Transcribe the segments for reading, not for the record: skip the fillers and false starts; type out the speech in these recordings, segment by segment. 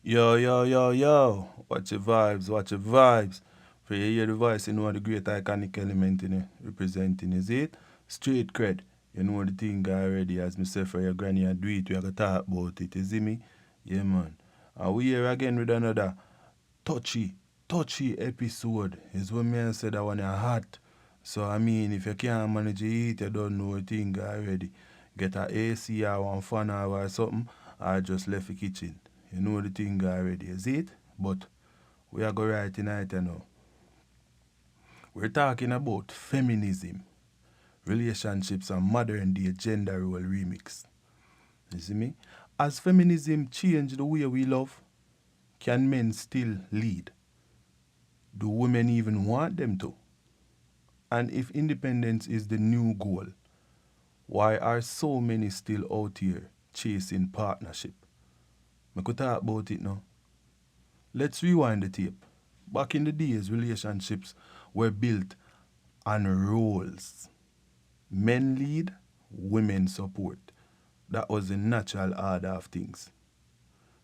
Yo, yo, yo, yo. Watch your vibes, watch your vibes. For you hear the voice, you know the great iconic element in it representing, is it? Straight cred. You know the thing already, as me say for your granny and do it, we are going to talk about it, you see me? Yeah, man. And we here again with another touchy, touchy episode. Is when me said that one are hot. So I mean, if you can't manage to eat, you don't know the thing already. Get a AC or one fan or something, or just left the kitchen. You know the thing already, is it? But we are going right tonight, you know. We're talking about feminism, relationships, and modern day gender role remix. You see me? As feminism changed the way we love, can men still lead? Do women even want them to? And if independence is the new goal, why are so many still out here chasing partnership? We could talk about it now. Let's rewind the tape. Back in the days, relationships were built on roles. Men lead, women support. That was the natural order of things.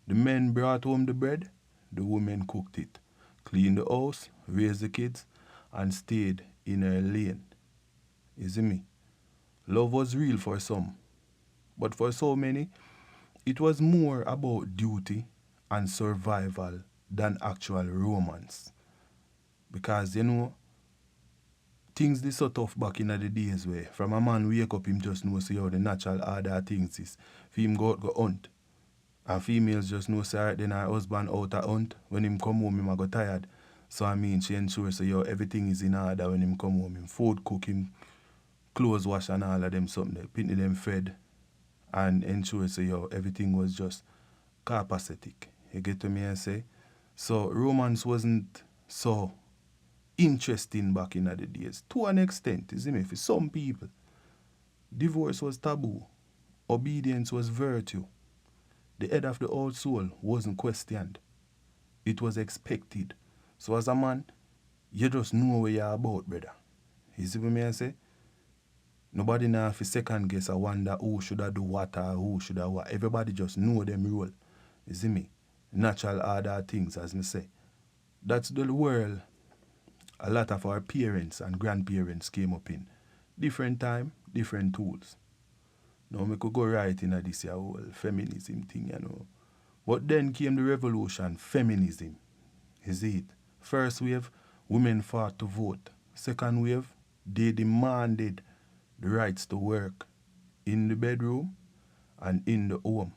The men brought home the bread, the women cooked it, cleaned the house, raised the kids, and stayed in her lane. You see me? Love was real for some, but for so many, it was more about duty and survival than actual romance. Because, things they so tough back in the days where from a man wake up him just know say how the natural order of things is. For him go out go hunt. And females just know say alright then her husband out a hunt. When him come home him a go tired. So I mean she ensure say yo everything is in order when him come home. Him food cook, him clothes wash and all of them something. They pitney them fed and ensure say yo everything was just copacetic. You get what me I say? So romance wasn't so interesting back in the days. To an extent, you see me? For some people, divorce was taboo. Obedience was virtue. The head of the old soul wasn't questioned. It was expected. So as a man, you just know what you're about, brother. You see what me I say? Nobody now for second guess I wonder who should I do what or who should I what. Everybody just know them rule. You see me? Natural order things, as me say. That's the world a lot of our parents and grandparents came up in. Different time, different tools. Now we could go right in this whole feminism thing, But then came the revolution, feminism. Is it? First wave, women fought to vote. Second wave, they demanded the rights to work in the bedroom and in the home.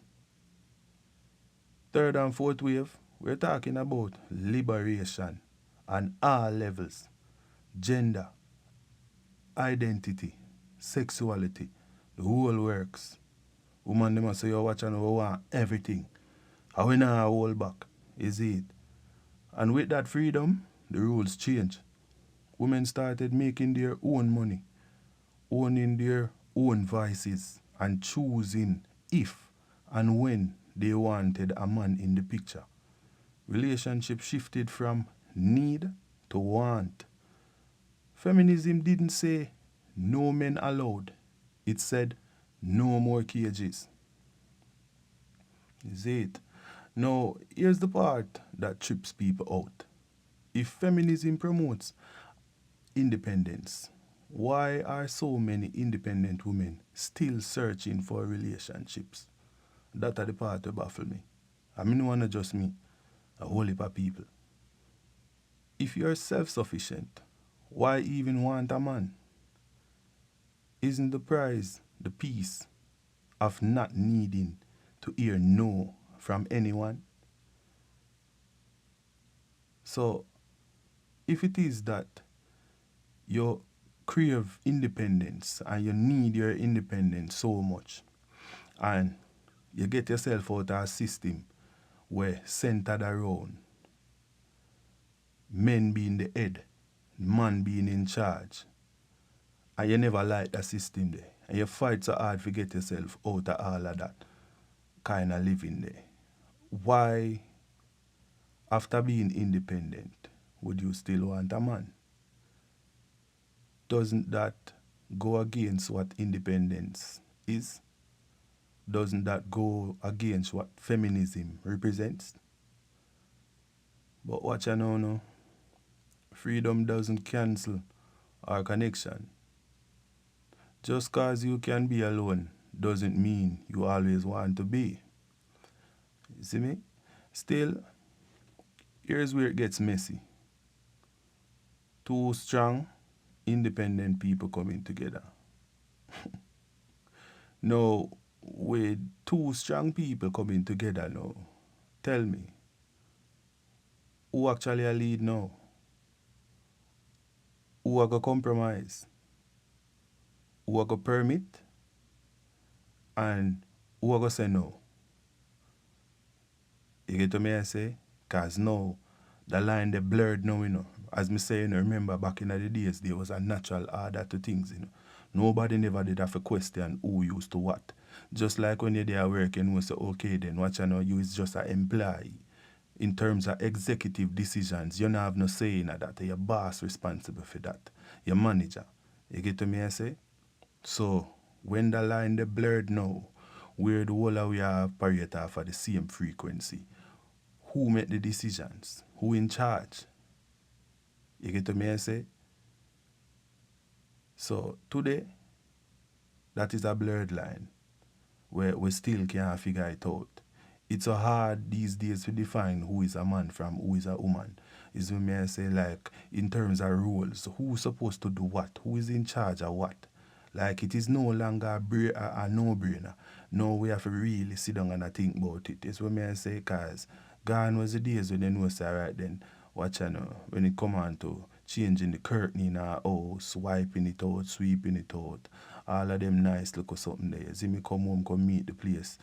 Third and fourth wave, we're talking about liberation on all levels. Gender, identity, sexuality, the whole works. Woman them a say you watch and we want everything. And we not hold back. Is it? And with that freedom, the rules change. Women started making their own money, owning their own vices, and choosing if and when they wanted a man in the picture. Relationship shifted from need to want. Feminism didn't say no men allowed. It said no more cages. Is it? Now, here's the part that trips people out. If feminism promotes independence, why are so many independent women still searching for relationships? That are the part that baffle me. I mean, no one just me, a whole heap of people. If you're self-sufficient, why even want a man? Isn't the prize the peace of not needing to hear no from anyone? So, if it is that you crave independence and you need your independence so much, and you get yourself out of a system where centered around men being the head, man being in charge, and you never like that system there, and you fight so hard to get yourself out of all of that kind of living there, why, after being independent, would you still want a man? Doesn't that go against what independence is? Doesn't that go against what feminism represents? But watch you know, no. Freedom doesn't cancel our connection. Just cause you can be alone doesn't mean you always want to be. You see me? Still, here's where it gets messy. Two strong, independent people coming together. Now, with two strong people coming together now, tell me, who actually a lead now? Who are going to compromise? Who are going to permit? And who are going to say no? You get what me I say? Because now, the line they blurred now, you know. As me say, you know, remember back in the days, there was a natural order to things, you know. Nobody never did have a question who used to what. Just like when you're there working, we say, okay, then what you know, you is just an employee. In terms of executive decisions, you don't have no say in that. Your boss responsible for that. Your manager. You get what me I say? So, when the line they blurred now, where the whole of we have operate off of the same frequency, who make the decisions? Who in charge? You get what me I say? So today, that is a blurred line where we still can't figure it out. It's so hard these days to define who is a man from who is a woman. Is when me I say like in terms of roles, who's supposed to do what? Who is in charge of what? Like it is no longer a no-brainer. No, we have to really sit down and think about it. It's what me I say, cause gone was the days when they know say right then, watch you know, when it come on to changing the curtain in our house, wiping it out, sweeping it out, all of them nice look or something there. See me come home, come meet the place.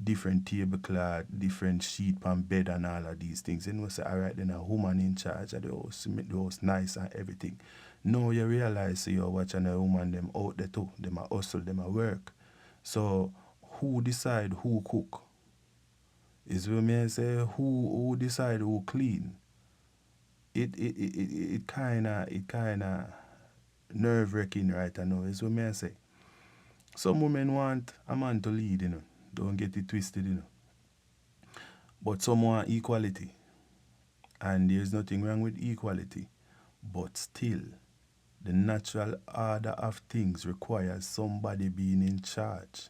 Different tablecloth, different sheet pan bed and all of these things. And we say, alright, then a woman in charge of the house, make the house nice and everything. Now you realize so you're watching a woman them out there too. Them a hustle, them a work. So who decide who cook? Is what me say who decide who clean? It kinda nerve wracking right now, is what me I say. Some women want a man to lead, you know. Don't get it twisted, you know. But some want equality. And there's nothing wrong with equality. But still, the natural order of things requires somebody being in charge.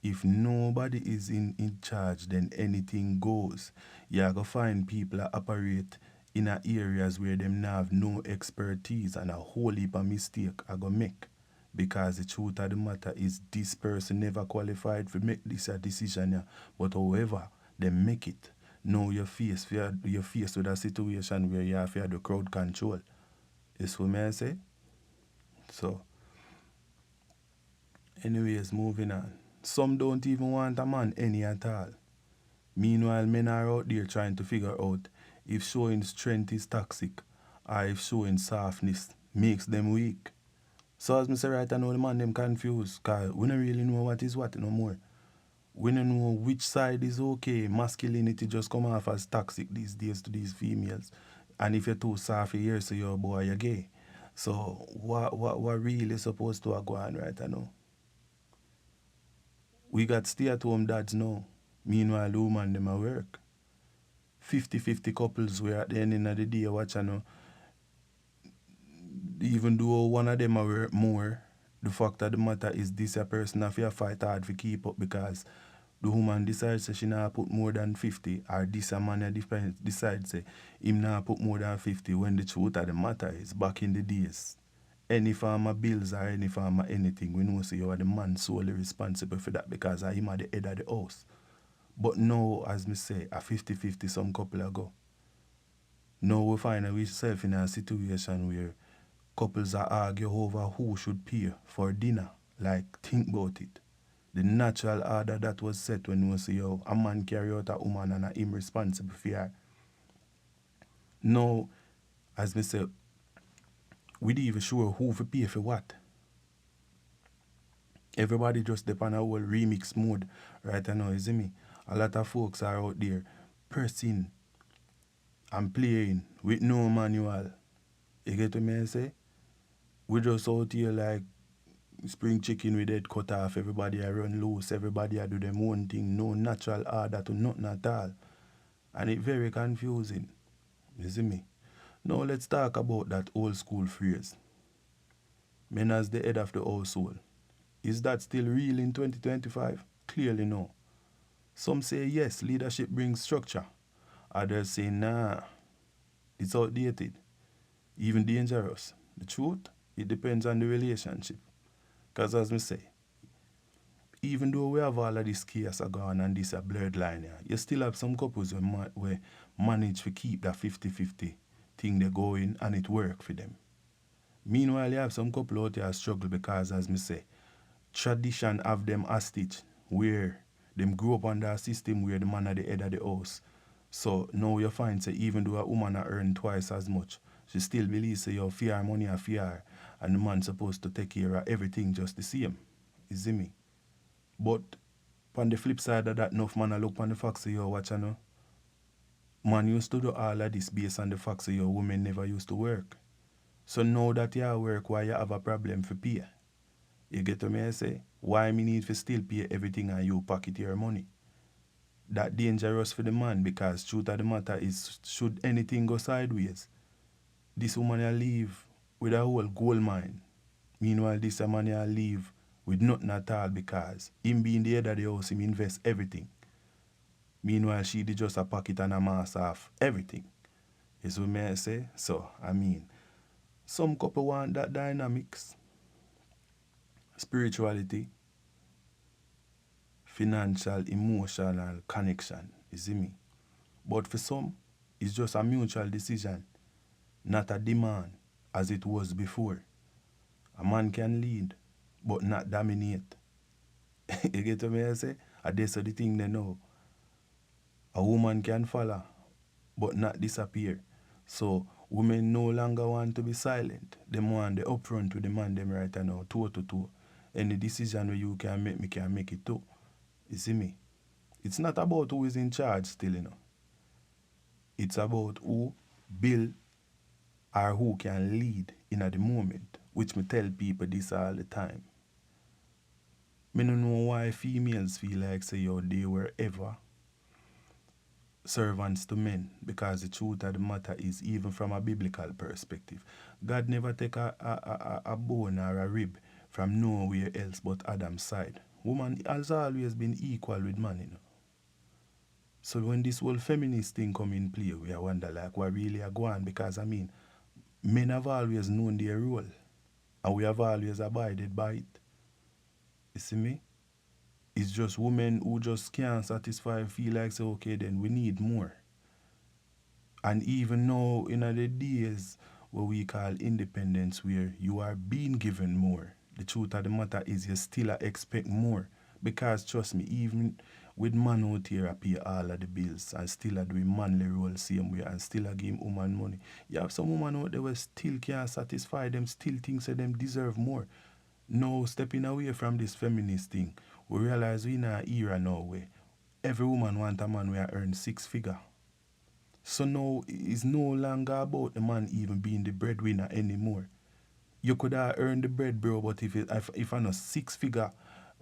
If nobody is in charge, then anything goes. You're going to find people that operate in areas where them have no expertise and a whole heap of mistake are going to make. Because the truth of the matter is this person never qualified to make this a decision. Yeah. But however, they make it. Now you're faced with a situation where you have to have the crowd control. Is what may I say? So, anyways, moving on. Some don't even want a man any at all. Meanwhile, men are out there trying to figure out if showing strength is toxic or if showing softness makes them weak. So as I say right now, the man them confused because we don't really know what is what no more. We don't know which side is okay. Masculinity just come off as toxic these days to these females. And if you're too soft, you hear so you're a boy, you're gay. So what really supposed to go on right now? We got stay-at-home dads now. Meanwhile, the woman them a work. 50-50 couples where at the end of the day watch know, even though one of them a work more, the fact of the matter is this a person have to fight hard to keep up because the woman decides that she not put more than 50 or this a man decides say him not put more than 50 when the truth of the matter is back in the days. Any form of bills or any form of anything, we know say you are the man solely responsible for that because him are the head of the house. But now, as me say, a 50-50 some couple ago. Now we find ourselves in a situation where couples are argue over who should pay for dinner. Like, think about it. The natural order that was set when we say, yo, a man carry out a woman and a him responsible for her. Now, as me say, we don't even sure who for pay for what. Everybody just depend on a whole remix mode right now, you see me? A lot of folks are out there pressing and playing with no manual. You get what I say? We just out here like spring chicken with head cut off. Everybody I run loose. Everybody I do them own thing. No natural order to nothing at all. And it's very confusing. You see me? Now let's talk about that old school phrase. Men as the head of the household. Is that still real in 2025? Clearly no. Some say yes, leadership brings structure. Others say nah, it's outdated, even dangerous. The truth, it depends on the relationship. Because as me say, even though we have all of this chaos going and this a blurred line here, you still have some couples where manage to keep that 50-50 thing they going and it work for them. Meanwhile, you have some couple out there struggle because, as me say, tradition have them hostage where them grow up under a system where the man at the head of the house. So now you find say even though a woman earn twice as much, she still believes say your fear money a fear and the man supposed to take care of everything just the same. You see me? But on the flip side of that, enough man I look on the fact say yo watch know. Man used to do all of this based on the fact say your women never used to work. So now that you work, why you have a problem for pay? You get what me I say? Why me need to still pay everything and you pocket your money? That dangerous for the man because truth of the matter is should anything go sideways, this woman will leave with a whole gold mine. Meanwhile this man will leave with nothing at all because him being the head of the house, him invest everything. Meanwhile she did just a pocket and a mass off everything. Is what me I say? So I mean some couple want that dynamics. Spirituality, financial, emotional connection. You see me? But for some, it's just a mutual decision, not a demand as it was before. A man can lead, but not dominate. You get what I say? And that's the thing they know. A woman can follow, but not disappear. So women no longer want to be silent. They want the upfront with the man them right now, toe to toe. Any decision where you can make, me can make it too. You see me? It's not about who is in charge still, you know. It's about who build or who can lead in at the moment, which me tell people this all the time. Me don't know why females feel like say yo they were ever servants to men because the truth of the matter is even from a biblical perspective, God never take a bone or a rib from nowhere else but Adam's side. Woman has always been equal with man, you know. So when this whole feminist thing come in play, we wonder like what really are going because I mean, men have always known their role and we have always abided by it. You see me? It's just women who just can't satisfy, feel like say okay then we need more. And even now in the days what we call independence where you are being given more, the truth of the matter is you still expect more. Because trust me, even with man out here I pay all of the bills and still are doing manly role same way and still are giving woman money. You have some woman out there who still can't satisfy them, still think that them deserve more. Now stepping away from this feminist thing, we realize we in an era now where every woman want a man where earn 6 figure. So now it's no longer about the man even being the breadwinner anymore. You could have earned the bread, bro, but if I know 6 figure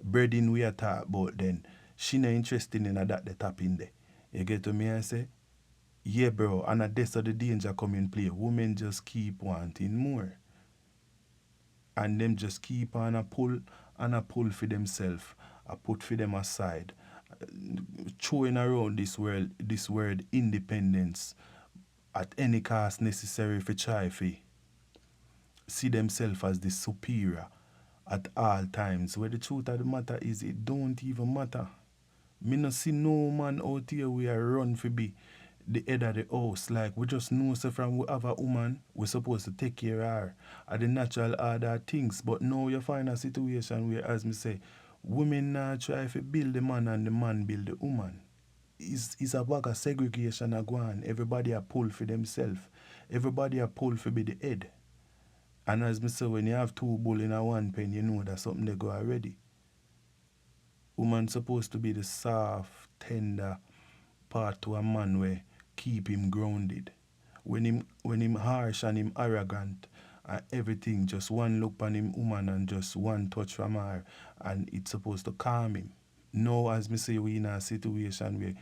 bread in we are talk about, then she not interested in that the tap in there. You get to me I say? Yeah, bro, and that's the danger come in play. Women just keep wanting more. And them just keep on a pull for themselves. I put for them aside. Throwing around this word independence at any cost necessary for try for see themselves as the superior at all times. Where the truth of the matter is it don't even matter. Me no see no man out here we are run for be the head of the house. Like we just know so from we have a woman, we're supposed to take care of her. At the natural order of things. But now you find a situation where, as me say, women now try to build the man and the man build the woman. It's a bag of segregation a go on. Everybody a pull for themselves. Everybody a pull for be the head. And as me say, when you have two bull in a one pen, you know that something they go already. Woman supposed to be the soft, tender part to a man where keep him grounded. When him harsh and him arrogant and everything, just one look on him woman and just one touch from her and it's supposed to calm him. Now as me say we in a situation where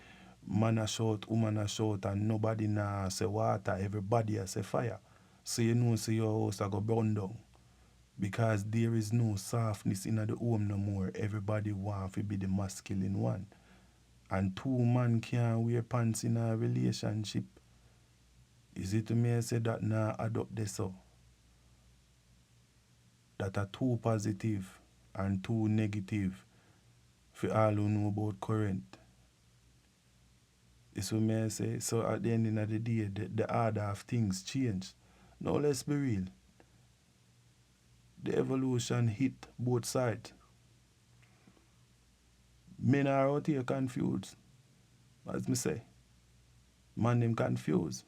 Man a shout, woman a shout, and nobody na say water, everybody a say fire. So you know say your house a go burn down. Because there is no softness in the home no more. Everybody want to be the masculine one. And two man can't wear pants in a relationship. Is it to me I say that now adopt this so? That are too positive and too negative for all who know about current. Is what me I say. So at the end of the day, the order of things change. Now let's be real. The evolution hit both sides. Men are out here confused. As me say. Man them confused.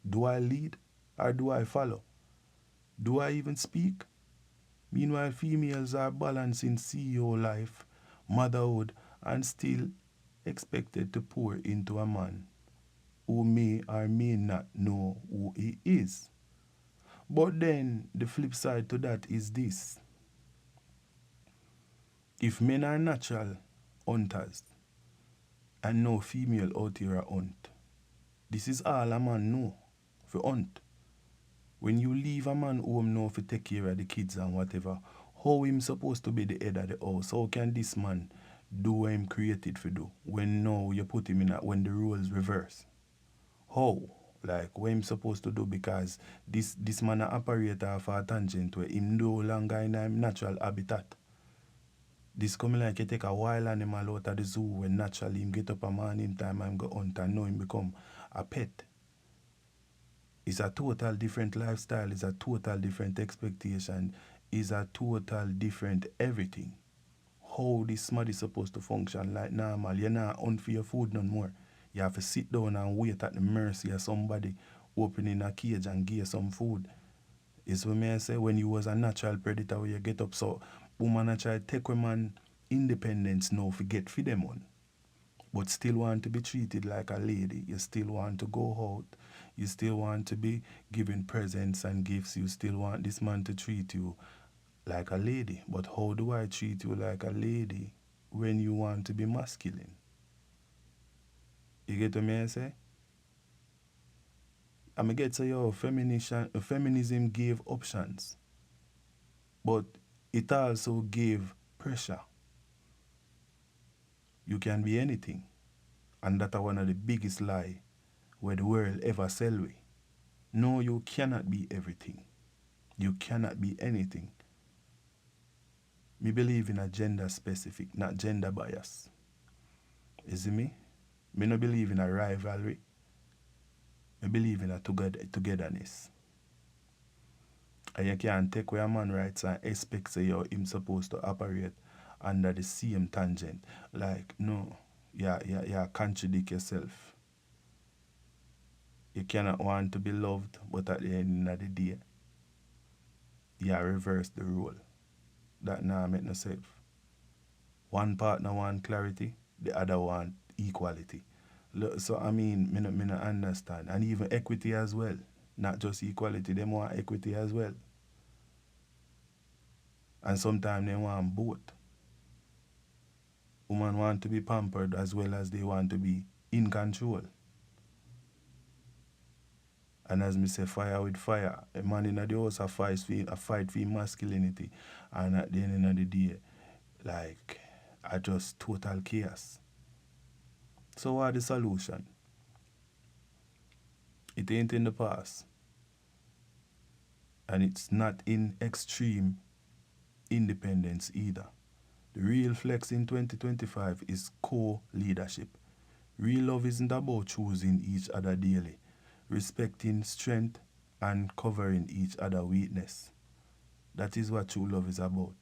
Do I lead or do I follow? Do I even speak? Meanwhile, females are balancing CEO life, motherhood, and still expected to pour into a man who may or may not know who he is. But then the flip side to that is this. If men are natural hunters and no female out here hunt, this is all a man know for hunt. When you leave a man home now to take care of the kids and whatever, how him supposed to be the head of the house? How can this man do what him created to do when now you put him in when the roles reverse? How? Like what him supposed to do because this man a operate off a tangent where him no longer in him natural habitat. This coming like you take a wild animal out of the zoo when naturally him get up a morning time and go hunt and now him become a pet. It's a total different lifestyle, it's a total different expectation, it's a total different everything. How this man is supposed to function like normal. You're not hunt for your food no more. You have to sit down and wait at the mercy of somebody opening a cage and give you some food. It's what I say when you was a natural predator where you get up. So woman a try take a man independence now forget for them on. But still want to be treated like a lady. You still want to go out. You still want to be given presents and gifts. You still want this man to treat you like a lady. But how do I treat you like a lady when you want to be masculine? You get what I say? I'm going to get to your feminism gave options. But it also gave pressure. You can be anything. And that's one of the biggest lie where the world ever sell we. No, you cannot be everything. You cannot be anything. Me believe in a gender specific, not gender bias. You see me? Me no believe in a rivalry. Me believe in a togetherness. And you can't take away a man rights and expect say yo him supposed to operate under the same tangent. Like no, yeah, contradict yourself. You cannot want to be loved, but at the end of the day, you reverse the role. That now make no sense. One partner want clarity, the other want equality. So I mean, me not understand. And even equity as well. Not just equality, they want equity as well. And sometimes they want both. Women want to be pampered as well as they want to be in control. And as me say, fire with fire. A man in the house a fight for masculinity. And at the end of the day, like, I just total chaos. So what the solution? It ain't in the past. And it's not in extreme independence either. The real flex in 2025 is co-leadership. Real love isn't about choosing each other daily, respecting strength and covering each other's weakness. That is what true love is about.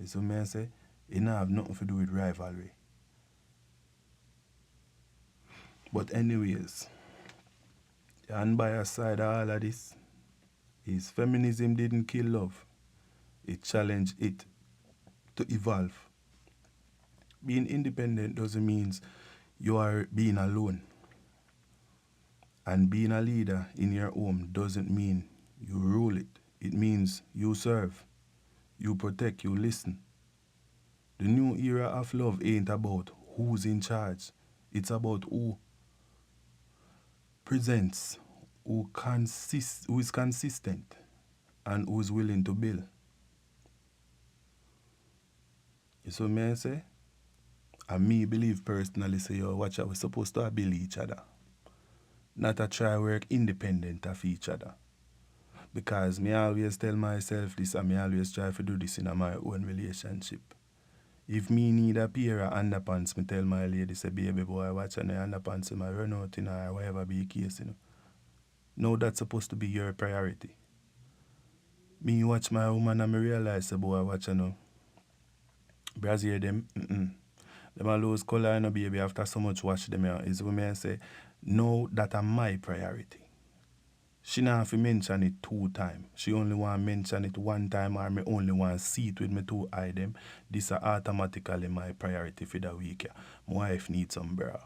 So may I say, it don't have nothing to do with rivalry. But anyways, the unbiased side of all of this is feminism didn't kill love. It challenged it to evolve. Being independent doesn't mean you are being alone. And being a leader in your home doesn't mean you rule it. It means you serve, you protect, you listen. The new era of love ain't about who's in charge. It's about who represents who is consistent and who is willing to build. You see what I say? And me believe personally, say, yo, watch out, we're supposed to build each other. Not to try work independent of each other. Because me always tell myself this and me always try to do this in my own relationship. If me need a pair of underpants, me tell my lady, say, baby boy, watch on the underpants, I run out, you know, or whatever be the case, you know. No, that's supposed to be your priority. Me watch my woman and me realize, say, boy, watch, you know, Brazil, them, them a lose color, you know, baby, after so much watch them, you know, is what me say, no, that are my priority. She not have to mention it 2 times. She only want to mention it 1 time, or me only want to see it with me 2 eye them. This is automatically my priority for the week. My wife needs some bra.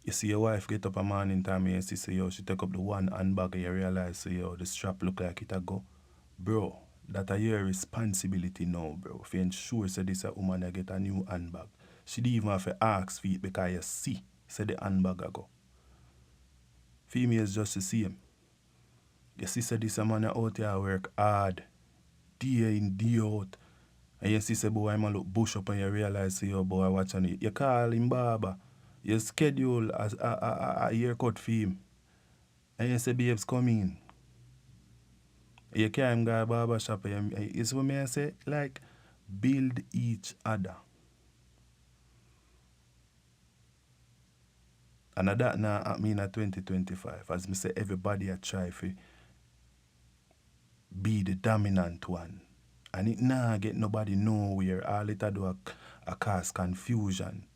You see your wife get up a morning time and you see, say, yo, she take up the one handbag and you realize, say, yo, the strap look like it a go. Bro, that a your responsibility now, bro. If you ensure say this a woman a get a new handbag. She didn't even have to ask for it because you see, say the handbag a go. Females just the same. You see, say this a man out here work hard, day in, day out. And you see, say, boy, I'm a look bush up and you realize, say, yo, boy, watching it. You call him barber. You schedule a haircut for him. And you say, babes, come in. You carry him go to barber shop. It's what me I say, like, build each other. And that now I mean at 2025. As me say, everybody a try to be the dominant one. And it nah get nobody nowhere. All it a do a cause confusion.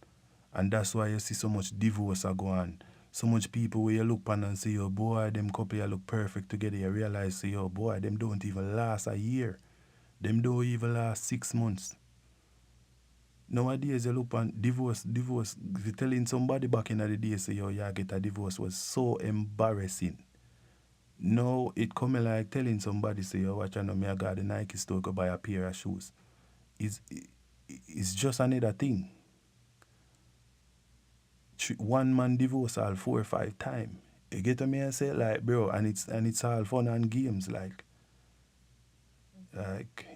And that's why you see so much divorce a go on. So much people where you look on and say, yo, boy, them couple you look perfect together. You realize, say, yo, boy, them don't even last a year. Them don't even last 6 months. Nowadays, you look on divorce, telling somebody back in the day, say, yo, you get a divorce was so embarrassing. Now, it come like telling somebody, say, yo, watch, I know me, I got the Nike store, go buy a pair of shoes. It's just another thing. One man divorce all 4 or 5 times. You get what me I say? Like, bro, and it's all fun and games, like,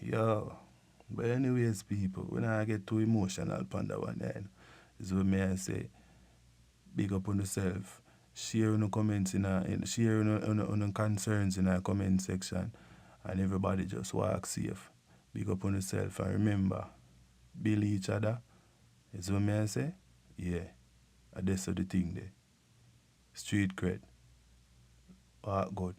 yo. But anyways, people, when I get too emotional upon that one then, is what me I say, big up on yourself. Share your comments share your concerns in our comment section, and everybody just walk safe. Big up on yourself, and remember, build each other. Is what me I say? Yeah. And that's the thing there. Street cred. Good.